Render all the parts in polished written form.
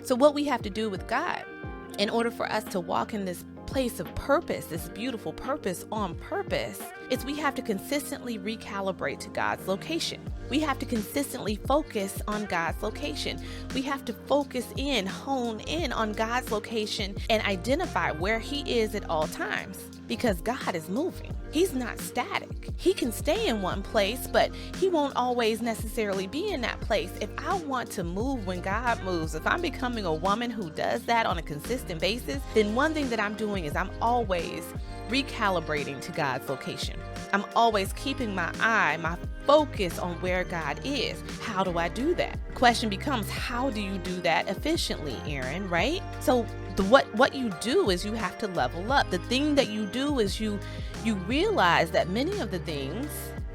So what we have to do with God in order for us to walk in this place of purpose, this beautiful purpose on purpose, is we have to consistently recalibrate to God's location. We have to consistently focus on God's location. We have to focus in, hone in on God's location and identify where He is at all times, because God is moving. He's not static. He can stay in one place, but He won't always necessarily be in that place. If I want to move when God moves, if I'm becoming a woman who does that on a consistent basis, then one thing that I'm doing is I'm always recalibrating to God's location. I'm always keeping my eye, my focus on where God is. How do I do that? The question becomes, how do you do that efficiently, ERIN, right? So what you do is you have to level up. The thing that you do is you realize that many of the things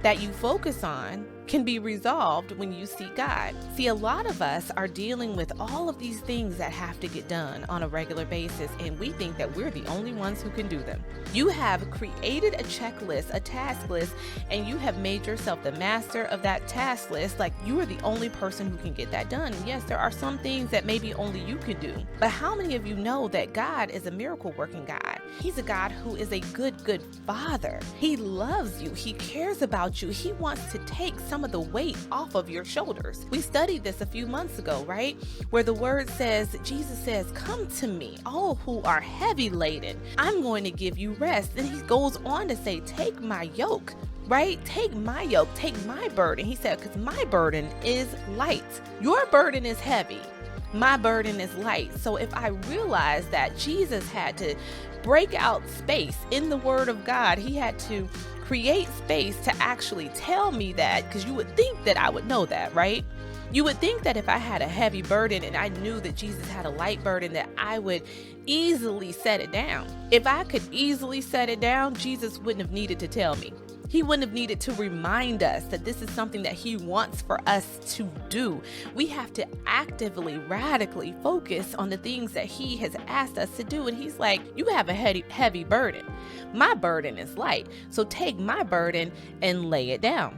that you focus on can be resolved when you seek God. See, a lot of us are dealing with all of these things that have to get done on a regular basis, and we think that we're the only ones who can do them. You have created a checklist, a task list, and you have made yourself the master of that task list, like you are the only person who can get that done. And yes, there are some things that maybe only you can do, but how many of you know that God is a miracle working God? He's a God who is a good Father. He loves you. He cares about you. He wants to take some of the weight off of your shoulders. We studied this a few months ago, right? Where the word says, Jesus says, "Come to me, all who are heavy laden. I'm going to give you rest." And He goes on to say, "Take my yoke." Right? Take my yoke, take my burden. He said, because my burden is light. Your burden is heavy. My burden is light. So if I realize that Jesus had to break out space in the Word of God, He had to create space to actually tell me that, because you would think that I would know that, right? You would think that if I had a heavy burden and I knew that Jesus had a light burden, that I would easily set it down. If I could easily set it down, Jesus wouldn't have needed to tell me. He wouldn't have needed to remind us that this is something that He wants for us to do. We have to actively, radically focus on the things that He has asked us to do. And He's like, you have a heavy burden. My burden is light. So take my burden and lay it down.